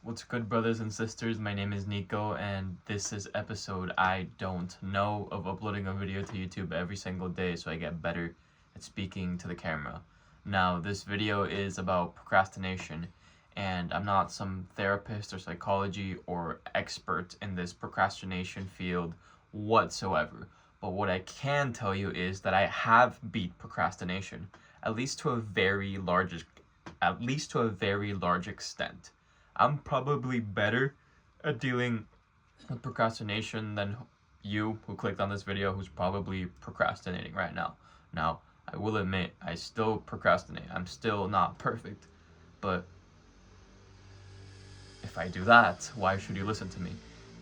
What's good, brothers and sisters? My name is Nico, and this is episode I don't know of uploading a video to YouTube every single day so I get better at speaking to the camera. Now, this video is about procrastination, and I'm not some therapist or psychology or expert in this procrastination field whatsoever. But what I can tell you is that I have beat procrastination, at least to a very large extent. I'm probably better at dealing with procrastination than you who clicked on this video who's probably procrastinating right now. Now, I will admit, I still procrastinate. I'm still not perfect. But if I do that, why should you listen to me?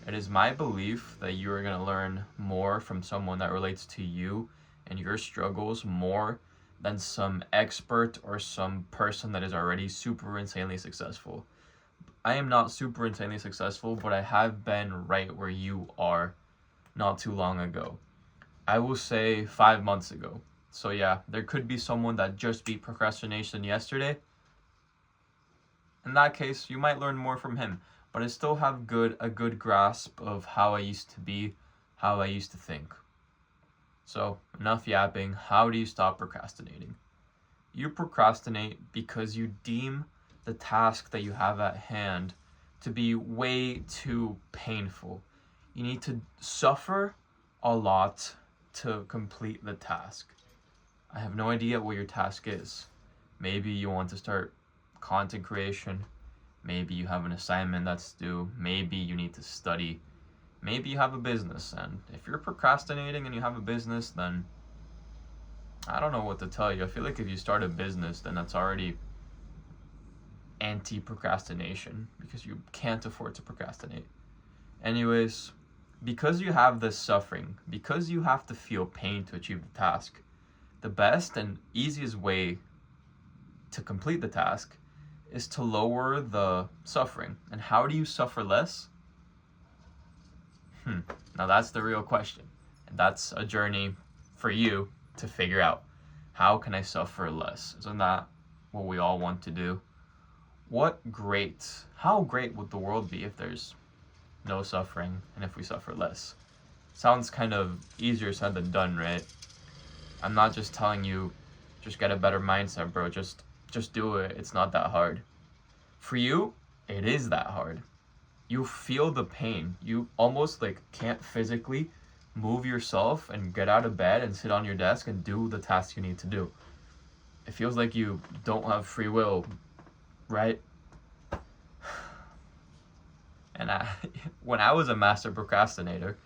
It is my belief that you are going to learn more from someone that relates to you and your struggles more than some expert or some person that is already super insanely successful. I am not super insanely successful, but I have been right where you are not too long ago. I will say 5 months ago. So yeah, there could be someone that just beat procrastination yesterday. In that case, you might learn more from him, but I still have a good grasp of how I used to be, how I used to think. So, enough yapping. How do you stop procrastinating? You procrastinate because you deem the task that you have at hand to be way too painful. You need to suffer a lot to complete the task. I have no idea what your task is. Maybe you want to start content creation. Maybe you have an assignment that's due. Maybe you need to study. Maybe you have a business. And if you're procrastinating and you have a business, then I don't know what to tell you. I feel like if you start a business, then that's already anti-procrastination because you can't afford to procrastinate. Anyways, because you have this suffering, because you have to feel pain to achieve the task, the best and easiest way to complete the task is to lower the suffering. And how do you suffer less? Now that's the real question. And that's a journey for you to figure out. How can I suffer less? Isn't that what we all want to do? How great would the world be if there's no suffering and if we suffer less? Sounds kind of easier said than done, right? I'm not just telling you, just get a better mindset, bro. Just do it. It's not that hard. For you, it is that hard. You feel the pain. You almost can't physically move yourself and get out of bed and sit on your desk and do the task you need to do. It feels like you don't have free will, right? And when I was a master procrastinator,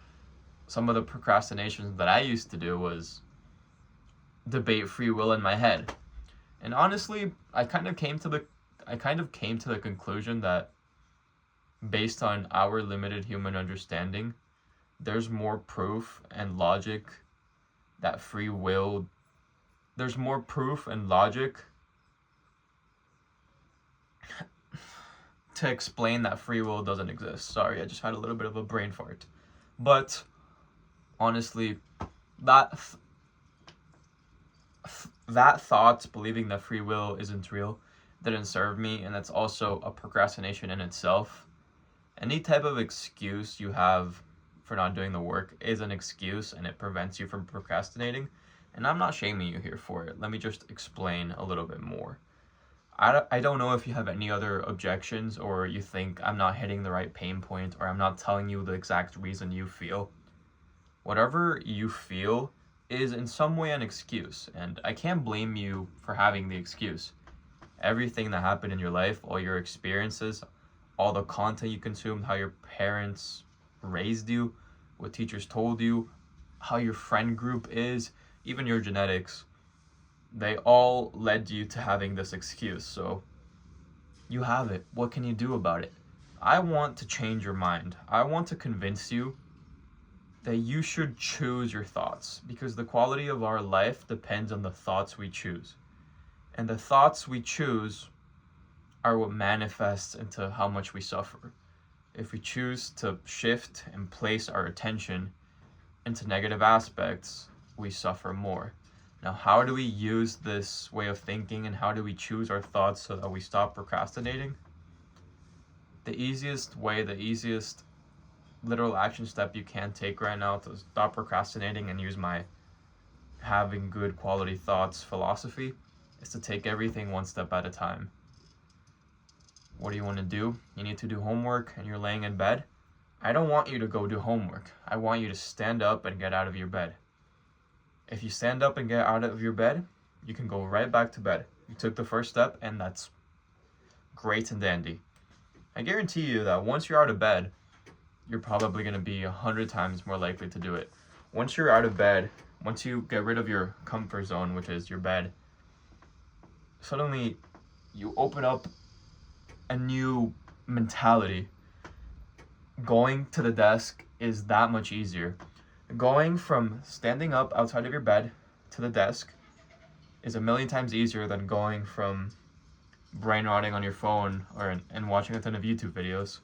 some of the procrastinations that I used to do was debate free will in my head. And honestly, I kind of came to the conclusion that based on our limited human understanding, there's more proof and logic that there's more proof and logic to explain that free will doesn't exist. Sorry, I just had a little bit of a brain fart. But honestly, that thought, believing that free will isn't real, didn't serve me, and that's also a procrastination in itself. Any type of excuse you have for not doing the work is an excuse, and it prevents you from procrastinating. And I'm not shaming you here for it. Let me just explain a little bit more. I don't know if you have any other objections, or you think I'm not hitting the right pain point, or I'm not telling you the exact reason you feel. Whatever you feel is in some way an excuse, and I can't blame you for having the excuse. Everything that happened in your life, all your experiences, all the content you consumed, how your parents raised you, what teachers told you, how your friend group is, even your genetics, they all led you to having this excuse. So you have it. What can you do about it? I want to change your mind. I want to convince you that you should choose your thoughts, because the quality of our life depends on the thoughts we choose. And the thoughts we choose are what manifests into how much we suffer. If we choose to shift and place our attention into negative aspects, we suffer more. Now, how do we use this way of thinking, and how do we choose our thoughts so that we stop procrastinating? The easiest way, the easiest literal action step you can take right now to stop procrastinating and use my having good quality thoughts philosophy is to take everything one step at a time. What do you want to do? You need to do homework and you're laying in bed. I don't want you to go do homework. I want you to stand up and get out of your bed. If you stand up and get out of your bed, you can go right back to bed. You took the first step, and that's great and dandy. I guarantee you that once you're out of bed, you're probably going to be 100 times more likely to do it. Once you're out of bed, once you get rid of your comfort zone, which is your bed, suddenly you open up a new mentality. Going to the desk is that much easier. Going from standing up outside of your bed to the desk is a million times easier than going from brain rotting on your phone and watching a ton of YouTube videos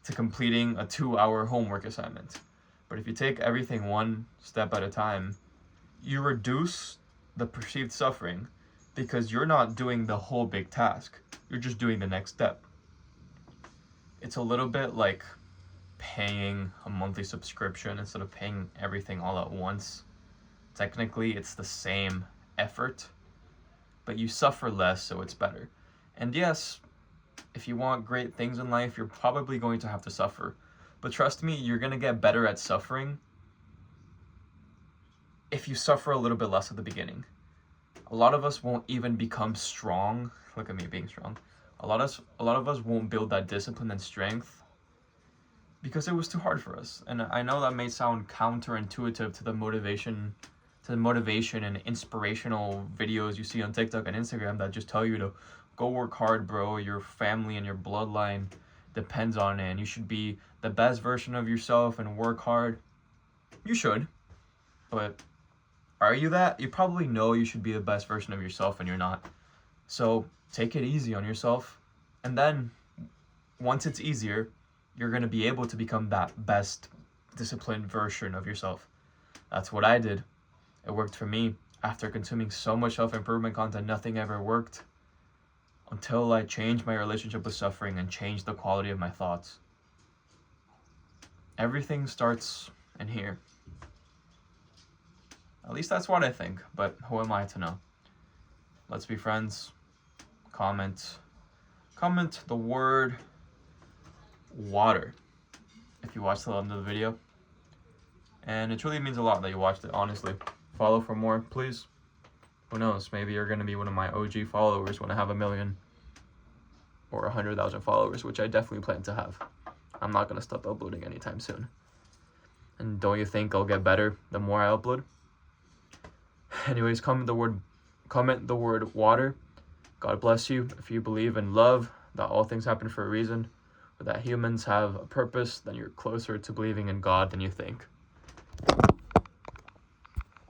to completing a 2-hour homework assignment. But if you take everything one step at a time, you reduce the perceived suffering because you're not doing the whole big task. You're just doing the next step. It's a little bit like paying a monthly subscription instead of paying everything all at once. Technically, it's the same effort, but you suffer less, so it's better. And yes, if you want great things in life, you're probably going to have to suffer. But trust me, you're going to get better at suffering if you suffer a little bit less at the beginning. A lot of us won't even become strong. Look at me being strong. A lot of us won't build that discipline and strength because it was too hard for us. And I know that may sound counterintuitive to the motivation and inspirational videos you see on TikTok and Instagram that just tell you to go work hard, bro. Your family and your bloodline depends on it, and you should be the best version of yourself and work hard. You should, but are you that? You probably know you should be the best version of yourself and you're not. So take it easy on yourself, and then once it's easier, you're going to be able to become that best disciplined version of yourself. That's what I did. It worked for me. After consuming so much self-improvement content, nothing ever worked until I changed my relationship with suffering and changed the quality of my thoughts. Everything starts in here. At least that's what I think, but who am I to know? Let's be friends. Comment the word water if you watched the end of the video. And it truly means a lot that you watched it, honestly. Follow for more, please. Who knows, maybe you're going to be one of my OG followers when I have 1 million or 100,000 followers, which I definitely plan to have. I'm not going to stop uploading anytime soon. And don't you think I'll get better the more I upload? Anyways, comment the word water. God bless you. If you believe in love, that all things happen for a reason, or that humans have a purpose, then you're closer to believing in God than you think.